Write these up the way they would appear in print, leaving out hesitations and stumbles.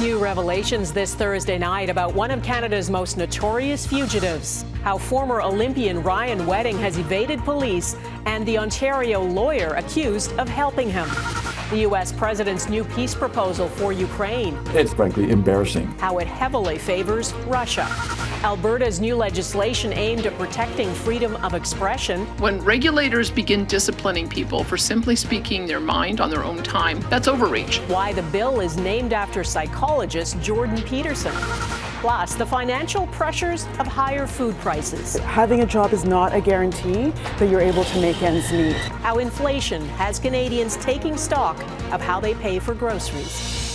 New revelations this Thursday night about one of Canada's most notorious fugitives. How former Olympian Ryan Wedding has evaded police and the Ontario lawyer accused of helping him. The U.S. president's new peace proposal for Ukraine. It's frankly embarrassing. How it heavily favors Russia. Alberta's new legislation aimed at protecting freedom of expression. When regulators begin disciplining people for simply speaking their mind on their own time, that's overreach. Why the bill is named after psychologist Jordan Peterson. Plus, the financial pressures of higher food prices. Having a job is not a guarantee that you're able to make ends meet. How inflation has Canadians taking stock of how they pay for groceries.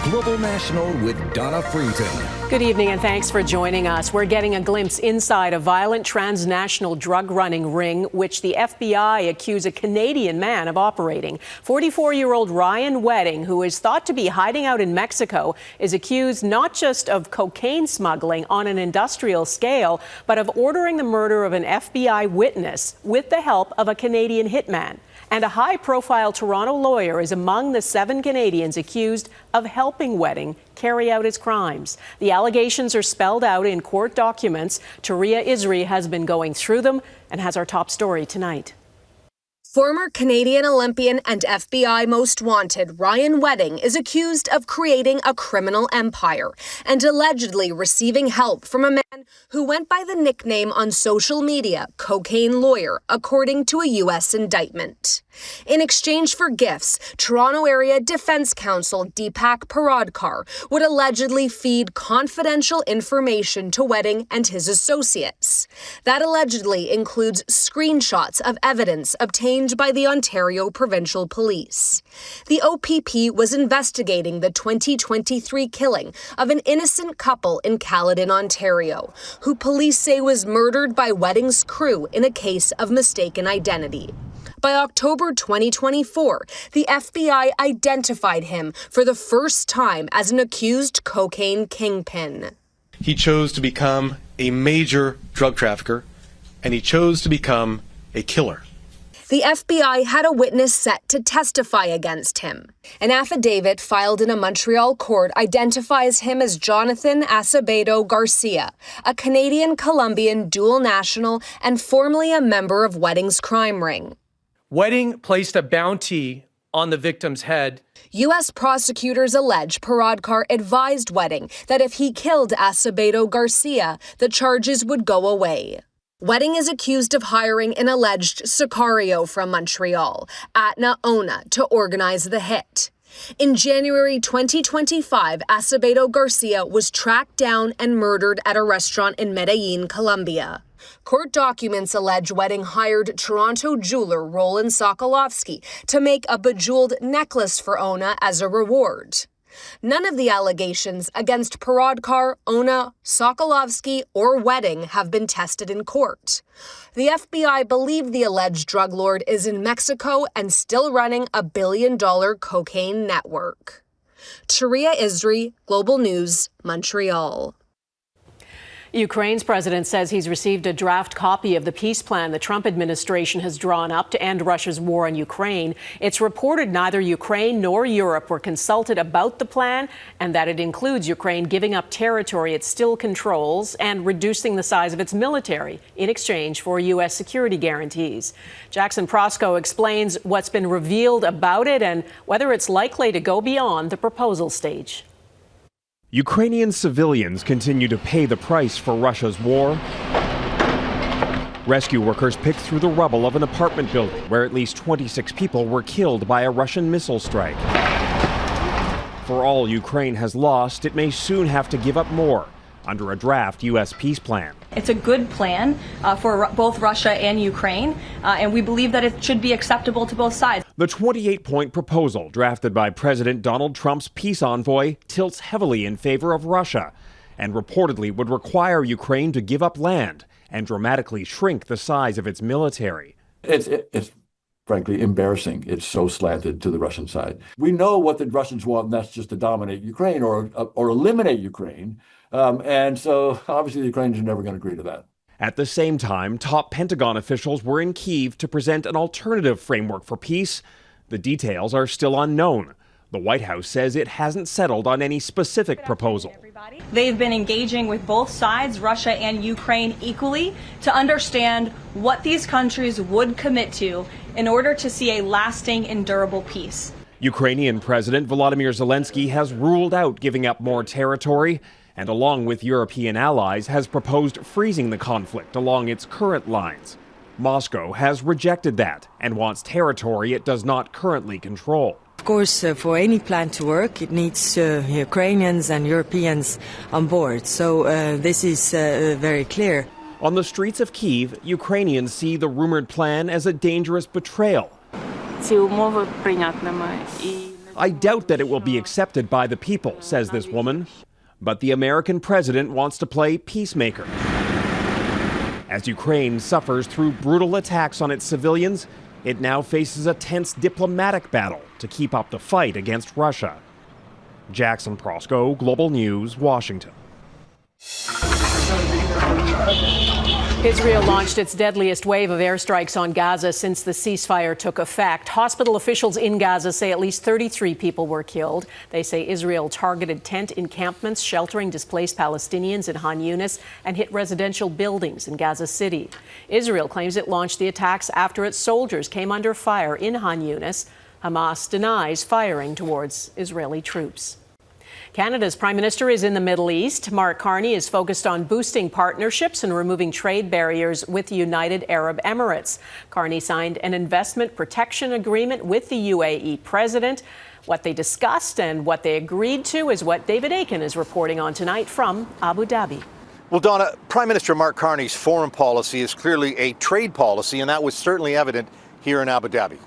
Global National with Donna Freeton. Good evening and thanks for joining us. We're getting a glimpse inside a violent transnational drug running ring which the FBI accused a Canadian man of operating. 44-year-old Ryan Wedding, who is thought to be hiding out in Mexico, is accused not just of cocaine smuggling on an industrial scale, but of ordering the murder of an FBI witness with the help of a Canadian hitman. And a high-profile Toronto lawyer is among the 7 Canadians accused of helping Wedding carry out his crimes. The allegations are spelled out in court documents. Touria Izri has been going through them and has our top story tonight. Former Canadian Olympian and FBI most wanted Ryan Wedding is accused of creating a criminal empire and allegedly receiving help from a man who went by the nickname on social media, Cocaine Lawyer, according to a U.S. indictment. In exchange for gifts, Toronto Area Defense Counsel Deepak Paradkar would allegedly feed confidential information to Wedding and his associates. That allegedly includes screenshots of evidence obtained by the Ontario Provincial Police. The OPP was investigating the 2023 killing of an innocent couple in Caledon, Ontario, who police say was murdered by Wedding's crew in a case of mistaken identity. By October 2024, the FBI identified him for the first time as an accused cocaine kingpin. He chose to become a major drug trafficker, and he chose to become a killer. The FBI had a witness set to testify against him. An affidavit filed in a Montreal court identifies him as Jonathan Acevedo Garcia, a Canadian-Colombian dual national and formerly a member of Wedding's crime ring. Wedding placed a bounty on the victim's head. U.S. prosecutors allege Paradkar advised Wedding that if he killed Acevedo Garcia, the charges would go away. Wedding is accused of hiring an alleged sicario from Montreal, Atna Ona, to organize the hit. In January 2025, Acevedo Garcia was tracked down and murdered at a restaurant in Medellin, Colombia. Court documents allege Wedding hired Toronto jeweler Roland Sokolovsky to make a bejeweled necklace for Ona as a reward. None of the allegations against Paradkar, Ona, Sokolovsky, or Wedding have been tested in court. The FBI believe the alleged drug lord is in Mexico and still running a billion-dollar cocaine network. Touria Izri, Global News, Montreal. Ukraine's president says he's received a draft copy of the peace plan the Trump administration has drawn up to end Russia's war on Ukraine. It's reported neither Ukraine nor Europe were consulted about the plan and that it includes Ukraine giving up territory it still controls and reducing the size of its military in exchange for U.S. security guarantees. Jackson Prosco explains what's been revealed about it and whether it's likely to go beyond the proposal stage. Ukrainian civilians continue to pay the price for Russia's war. Rescue workers picked through the rubble of an apartment building where at least 26 people were killed by a Russian missile strike. For all Ukraine has lost, it may soon have to give up more under a draft U.S. peace plan. It's a good plan for both Russia and Ukraine, and we believe that it should be acceptable to both sides. The 28-point proposal drafted by President Donald Trump's peace envoy tilts heavily in favor of Russia and reportedly would require Ukraine to give up land and dramatically shrink the size of its military. It's frankly embarrassing. It's so slanted to the Russian side. We know what the Russians want, and that's just to dominate Ukraine or eliminate Ukraine. And so obviously the Ukrainians are never going to agree to that. At the same time, top Pentagon officials were in Kyiv to present an alternative framework for peace. The details are still unknown. The White House says it hasn't settled on any specific proposal. They've been engaging with both sides, Russia and Ukraine, equally to understand what these countries would commit to in order to see a lasting and durable peace. Ukrainian President Volodymyr Zelensky has ruled out giving up more territory and, along with European allies, has proposed freezing the conflict along its current lines. Moscow has rejected that and wants territory it does not currently control. Of course, for any plan to work, it needs Ukrainians and Europeans on board. So this is very clear. On the streets of Kyiv, Ukrainians see the rumored plan as a dangerous betrayal. I doubt that it will be accepted by the people, says this woman. But the American president wants to play peacemaker. As Ukraine suffers through brutal attacks on its civilians, it now faces a tense diplomatic battle to keep up the fight against Russia. Jackson Prosco, Global News, Washington. Israel launched its deadliest wave of airstrikes on Gaza since the ceasefire took effect. Hospital officials in Gaza say at least 33 people were killed. They say Israel targeted tent encampments sheltering displaced Palestinians in Han Yunis and hit residential buildings in Gaza City. Israel claims it launched the attacks after its soldiers came under fire in Han Yunis. Hamas denies firing towards Israeli troops. Canada's Prime Minister is in the Middle East. Mark Carney is focused on boosting partnerships and removing trade barriers with the United Arab Emirates. Carney signed an investment protection agreement with the UAE president. What they discussed and what they agreed to is what David Aiken is reporting on tonight from Abu Dhabi. Well, Donna, Prime Minister Mark Carney's foreign policy is clearly a trade policy, and that was certainly evident here in Abu Dhabi.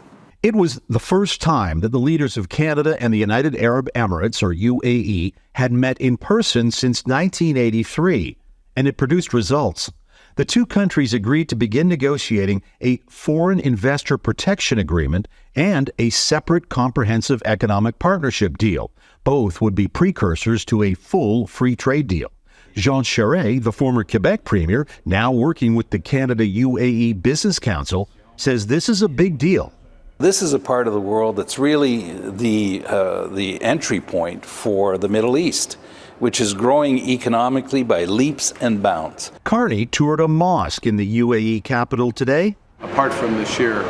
It was the first time that the leaders of Canada and the United Arab Emirates, or UAE, had met in person since 1983, and it produced results. The two countries agreed to begin negotiating a foreign investor protection agreement and a separate comprehensive economic partnership deal. Both would be precursors to a full free trade deal. Jean Charest, the former Quebec premier, now working with the Canada-UAE Business Council, says this is a big deal. This is a part of the world that's really the entry point for the Middle East, which is growing economically by leaps and bounds. Carney toured a mosque in the UAE capital today. Apart from the sheer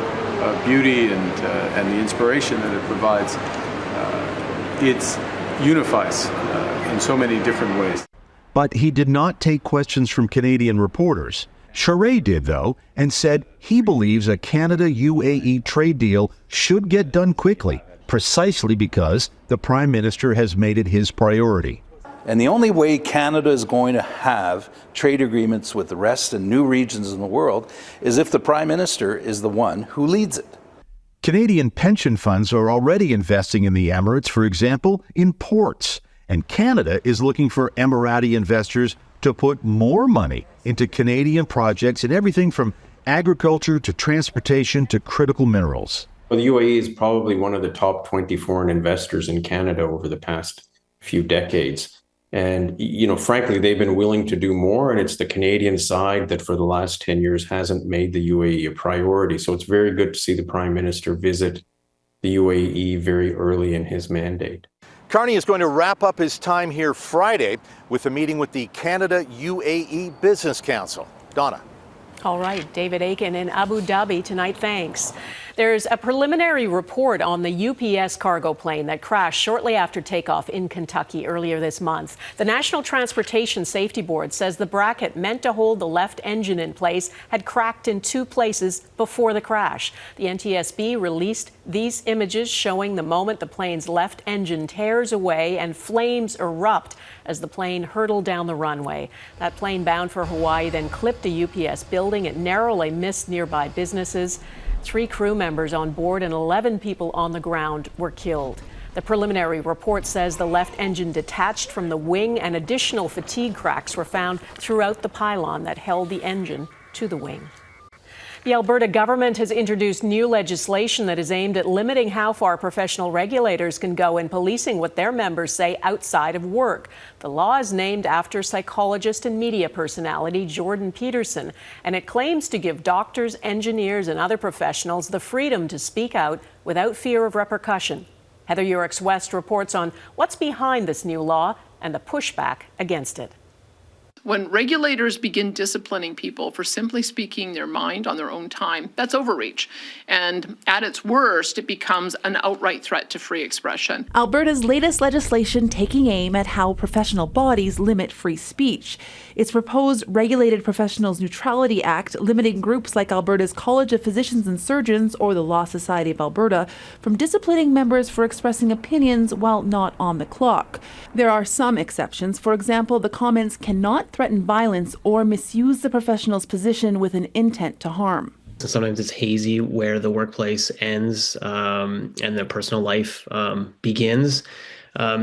beauty and the inspiration that it provides, it unifies in so many different ways. But he did not take questions from Canadian reporters. Charest did, though, and said he believes a Canada-UAE trade deal should get done quickly, precisely because the Prime Minister has made it his priority. And the only way Canada is going to have trade agreements with the rest and new regions in the world is if the Prime Minister is the one who leads it. Canadian pension funds are already investing in the Emirates, for example, in ports. And Canada is looking for Emirati investors to put more money into Canadian projects in everything from agriculture to transportation to critical minerals. Well, the UAE is probably one of the top 20 foreign investors in Canada over the past few decades. And, frankly, they've been willing to do more. And it's the Canadian side that for the last 10 years hasn't made the UAE a priority. So it's very good to see the Prime Minister visit the UAE very early in his mandate. Carney is going to wrap up his time here Friday with a meeting with the Canada-UAE Business Council. Donna. All right, David Aiken in Abu Dhabi tonight. Thanks. There's a preliminary report on the UPS cargo plane that crashed shortly after takeoff in Kentucky earlier this month. The National Transportation Safety Board says the bracket meant to hold the left engine in place had cracked in two places before the crash. The NTSB released these images showing the moment the plane's left engine tears away and flames erupt as the plane hurtled down the runway. That plane bound for Hawaii then clipped a UPS building. It narrowly missed nearby businesses. 3 crew members on board and 11 people on the ground were killed. The preliminary report says the left engine detached from the wing and additional fatigue cracks were found throughout the pylon that held the engine to the wing. The Alberta government has introduced new legislation that is aimed at limiting how far professional regulators can go in policing what their members say outside of work. The law is named after psychologist and media personality Jordan Peterson, and it claims to give doctors, engineers, and other professionals the freedom to speak out without fear of repercussion. Heather Yourex-West reports on what's behind this new law and the pushback against it. When regulators begin disciplining people for simply speaking their mind on their own time, that's overreach. And at its worst, it becomes an outright threat to free expression. Alberta's latest legislation taking aim at how professional bodies limit free speech. Its proposed Regulated Professionals Neutrality Act, limiting groups like Alberta's College of Physicians and Surgeons or the Law Society of Alberta from disciplining members for expressing opinions while not on the clock. There are some exceptions. For example, the comments cannot threaten violence or misuse the professional's position with an intent to harm. So sometimes it's hazy where the workplace ends and the personal life begins.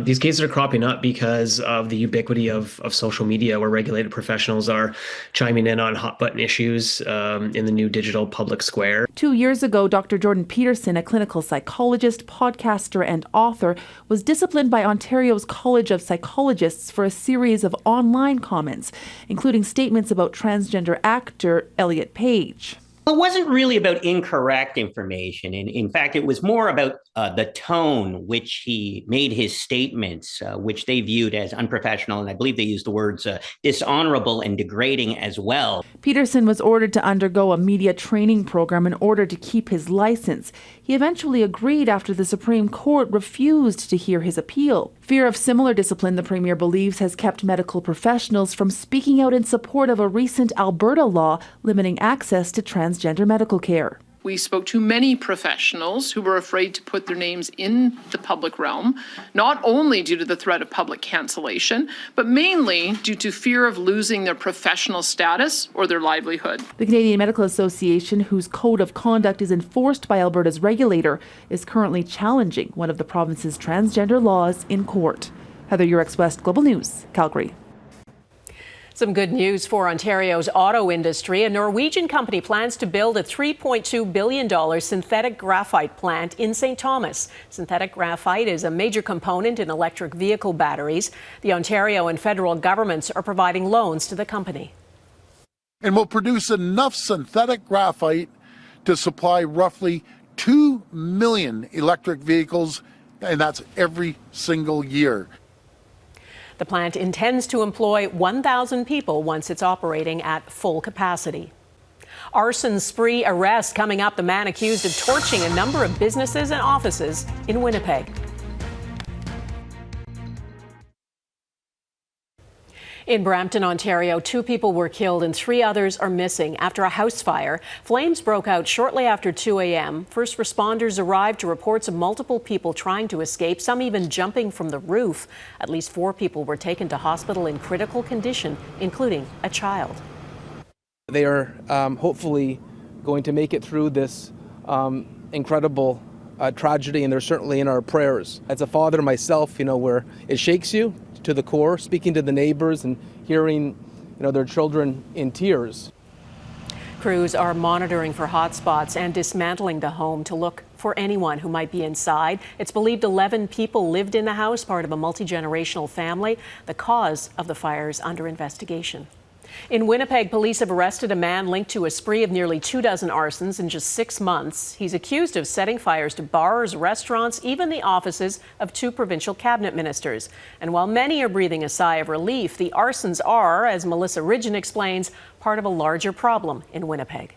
These cases are cropping up because of the ubiquity of social media, where regulated professionals are chiming in on hot button issues in the new digital public square. 2 years ago, Dr. Jordan Peterson, a clinical psychologist, podcaster, and author, was disciplined by Ontario's College of Psychologists for a series of online comments, including statements about transgender actor Elliot Page. It wasn't really about incorrect information. In fact, it was more about the tone which he made his statements, which they viewed as unprofessional. And I believe they used the words dishonorable and degrading as well. Peterson was ordered to undergo a media training program in order to keep his license. He eventually agreed after the Supreme Court refused to hear his appeal. Fear of similar discipline, the Premier believes, has kept medical professionals from speaking out in support of a recent Alberta law limiting access to transgender medical care. We spoke to many professionals who were afraid to put their names in the public realm, not only due to the threat of public cancellation, but mainly due to fear of losing their professional status or their livelihood. The Canadian Medical Association, whose code of conduct is enforced by Alberta's regulator, is currently challenging one of the province's transgender laws in court. Heather Yourex-West, Global News, Calgary. Some good news for Ontario's auto industry. A Norwegian company plans to build a $3.2 billion synthetic graphite plant in St. Thomas. Synthetic graphite is a major component in electric vehicle batteries. The Ontario and federal governments are providing loans to the company. And will produce enough synthetic graphite to supply roughly 2 million electric vehicles, and that's every single year. The plant intends to employ 1,000 people once it's operating at full capacity. Arson spree arrest coming up. The man accused of torching a number of businesses and offices in Winnipeg. In Brampton, Ontario, 2 people were killed and 3 others are missing after a house fire. Flames broke out shortly after 2 a.m. First responders arrived to reports of multiple people trying to escape, some even jumping from the roof. At least 4 people were taken to hospital in critical condition, including a child. They are hopefully going to make it through this incredible tragedy, and they're certainly in our prayers. As a father myself, where it shakes you to the core, speaking to the neighbors and hearing, their children in tears. Crews are monitoring for hotspots and dismantling the home to look for anyone who might be inside. It's believed 11 people lived in the house, part of a multi-generational family. The cause of the fire is under investigation. In Winnipeg, police have arrested a man linked to a spree of nearly 24 arsons in just 6 months. He's accused of setting fires to bars, restaurants, even the offices of 2 provincial cabinet ministers. And while many are breathing a sigh of relief, the arsons are, as Melissa Ridgen explains, part of a larger problem in Winnipeg.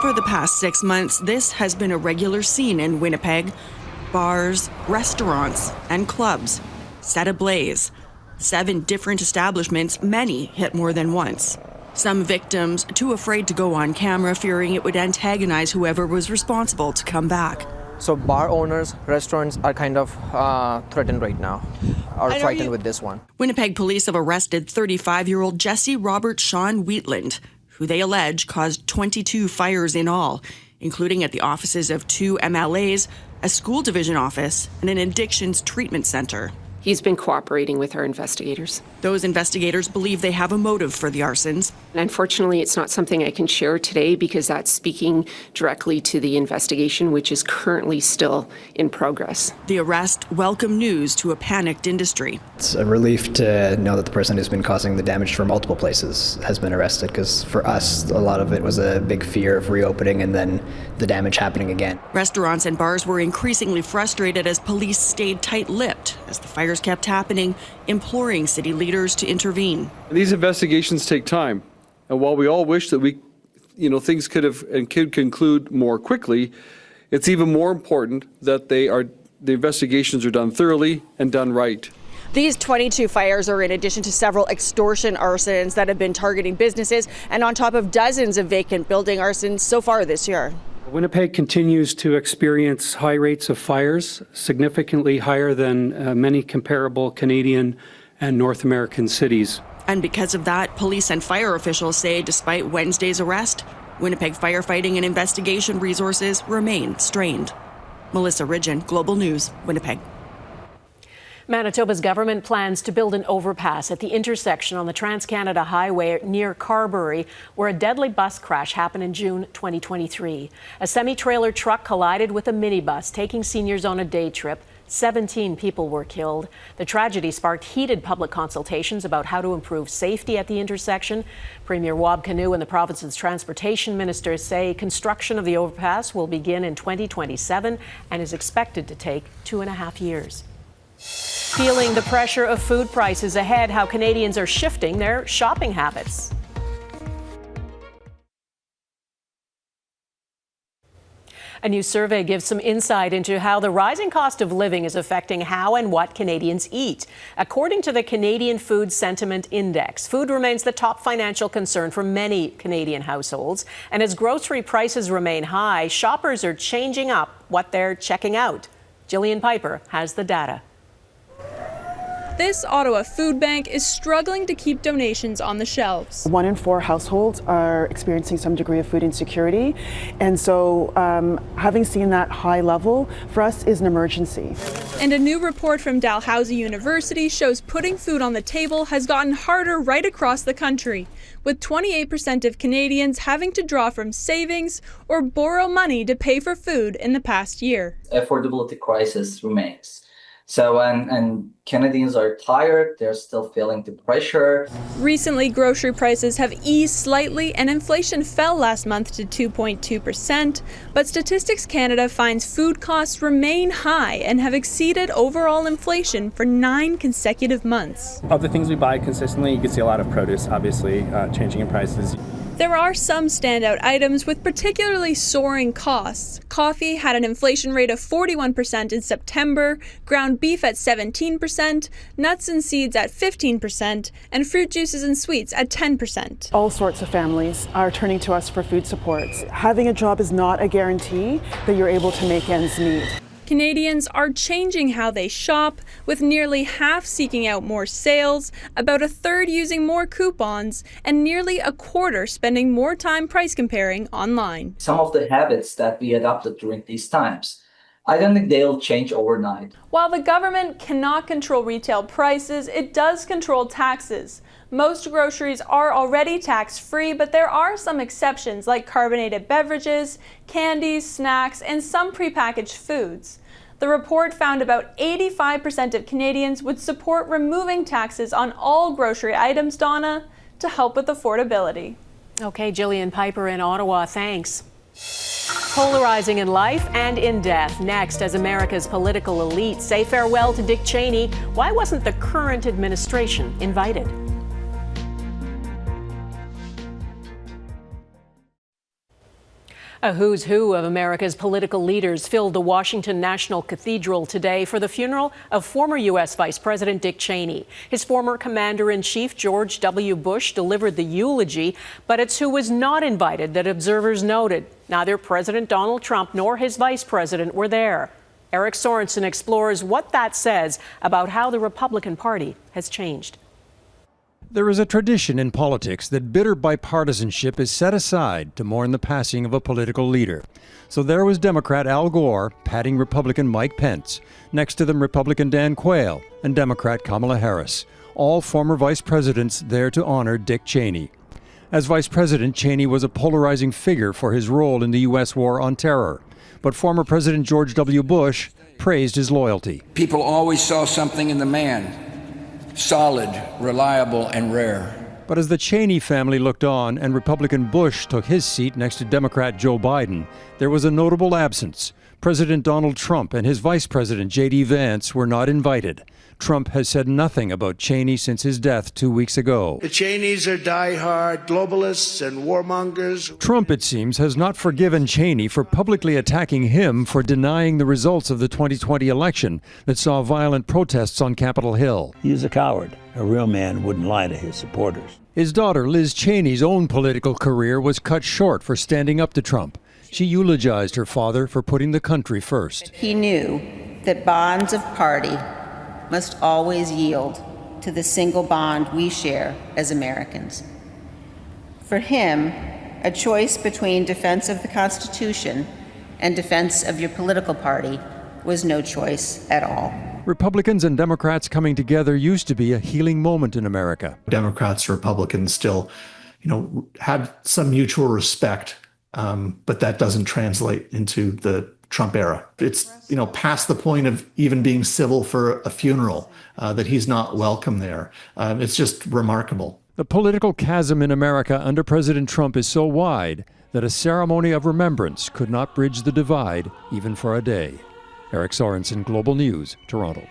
For the past 6 months, this has been a regular scene in Winnipeg. Bars, restaurants, and clubs set ablaze. 7 different establishments, many hit more than once. Some victims too afraid to go on camera, fearing it would antagonize whoever was responsible to come back. So bar owners, restaurants are kind of threatened right now, or frightened with this one. Winnipeg police have arrested 35-year-old Jesse Robert Sean Wheatland, who they allege caused 22 fires in all, including at the offices of 2 MLAs, a school division office, and an addictions treatment center. He's been cooperating with our investigators. Those investigators believe they have a motive for the arsons. Unfortunately, it's not something I can share today because that's speaking directly to the investigation, which is currently still in progress. The arrest, welcome news to a panicked industry. It's a relief to know that the person who's been causing the damage for multiple places has been arrested, because for us, a lot of it was a big fear of reopening and then the damage happening again. Restaurants and bars were increasingly frustrated as police stayed tight-lipped as the fires kept happening, imploring city leaders to intervene. These investigations take time. And while we all wish that things could conclude more quickly, it's even more important that the investigations are done thoroughly and done right. These 22 fires are in addition to several extortion arsons that have been targeting businesses and on top of dozens of vacant building arsons so far this year. Winnipeg continues to experience high rates of fires, significantly higher than many comparable Canadian and North American cities. And because of that, police and fire officials say despite Wednesday's arrest, Winnipeg firefighting and investigation resources remain strained. Melissa Ridgen, Global News, Winnipeg. Manitoba's government plans to build an overpass at the intersection on the Trans-Canada Highway near Carberry, where a deadly bus crash happened in June 2023. A semi-trailer truck collided with a minibus, taking seniors on a day trip. 17 people were killed. The tragedy sparked heated public consultations about how to improve safety at the intersection. Premier Wab Kinew and the province's transportation minister say construction of the overpass will begin in 2027 and is expected to take 2.5 years. Feeling the pressure of food prices ahead, how Canadians are shifting their shopping habits. A new survey gives some insight into how the rising cost of living is affecting how and what Canadians eat. According to the Canadian Food Sentiment Index, food remains the top financial concern for many Canadian households. And as grocery prices remain high, shoppers are changing up what they're checking out. Jillian Piper has the data. This Ottawa food bank is struggling to keep donations on the shelves. 1 in 4 households are experiencing some degree of food insecurity. And so having seen that high level for us is an emergency. And a new report from Dalhousie University shows putting food on the table has gotten harder right across the country, with 28% of Canadians having to draw from savings or borrow money to pay for food in the past year. Affordability crisis remains. So, and Canadians are tired, they're still feeling the pressure. Recently, grocery prices have eased slightly and inflation fell last month to 2.2%. But Statistics Canada finds food costs remain high and have exceeded overall inflation for 9 consecutive months. Of the things we buy consistently, you can see a lot of produce, obviously, changing in prices. There are some standout items with particularly soaring costs. Coffee had an inflation rate of 41% in September, ground beef at 17%, nuts and seeds at 15%, and fruit juices and sweets at 10%. All sorts of families are turning to us for food supports. Having a job is not a guarantee that you're able to make ends meet. Canadians are changing how they shop, with nearly half seeking out more sales, about a third using more coupons, and nearly a quarter spending more time price comparing online. Some of the habits that we adopted during these times, I don't think they'll change overnight. While the government cannot control retail prices, it does control taxes. Most groceries are already tax-free, but there are some exceptions like carbonated beverages, candies, snacks, and some prepackaged foods. The report found about 85% of Canadians would support removing taxes on all grocery items, Donna, to help with affordability. Okay, Jillian Piper in Ottawa, thanks. Polarizing in life and in death. Next, as America's political elite say farewell to Dick Cheney, why wasn't the current administration invited? A who's who of America's political leaders filled the Washington National Cathedral today for the funeral of former U.S. Vice President Dick Cheney. His former commander-in-chief, George W. Bush, delivered the eulogy, but it's who was not invited that observers noted. Neither President Donald Trump nor his vice president were there. Eric Sorensen explores what that says about how the Republican Party has changed. There is a tradition in politics that bitter bipartisanship is set aside to mourn the passing of a political leader. So there was Democrat Al Gore patting Republican Mike Pence. Next to them, Republican Dan Quayle and Democrat Kamala Harris, all former vice presidents there to honor Dick Cheney. As vice president, Cheney was a polarizing figure for his role in the U.S. war on terror. But former President George W. Bush praised his loyalty. People always saw something in the man, solid, reliable, and rare. But as the Cheney family looked on and Republican Bush took his seat next to Democrat Joe Biden, there was a notable absence. President Donald Trump and his vice president, J.D. Vance, were not invited. Trump has said nothing about Cheney since his death 2 weeks ago. The Cheneys are diehard globalists and warmongers. Trump, it seems, has not forgiven Cheney for publicly attacking him for denying the results of the 2020 election that saw violent protests on Capitol Hill. He's a coward. A real man wouldn't lie to his supporters. His daughter, Liz Cheney's own political career was cut short for standing up to Trump. She eulogized her father for putting the country first. He knew that bonds of party must always yield to the single bond we share as Americans. For him, a choice between defense of the Constitution and defense of your political party was no choice at all. Republicans and Democrats coming together used to be a healing moment in America. Democrats, Republicans still, have some mutual respect, but that doesn't translate into the Trump era. It's, past the point of even being civil for a funeral, that he's not welcome there. It's just remarkable. The political chasm in America under President Trump is so wide that a ceremony of remembrance could not bridge the divide even for a day. Eric Sorensen, Global News, Toronto.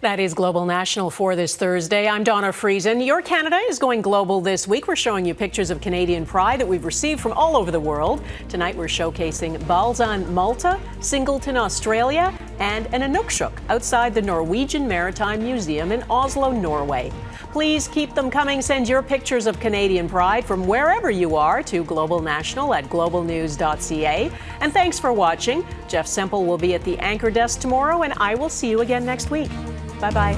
That is Global National for this Thursday. I'm Donna Friesen. Your Canada is going global this week. We're showing you pictures of Canadian pride that we've received from all over the world. Tonight we're showcasing Balzan, Malta, Singleton, Australia, and an Inukshuk outside the Norwegian Maritime Museum in Oslo, Norway. Please keep them coming. Send your pictures of Canadian pride from wherever you are to globalnational@globalnews.ca. And thanks for watching. Jeff Semple will be at the anchor desk tomorrow, and I will see you again next week. Bye-bye.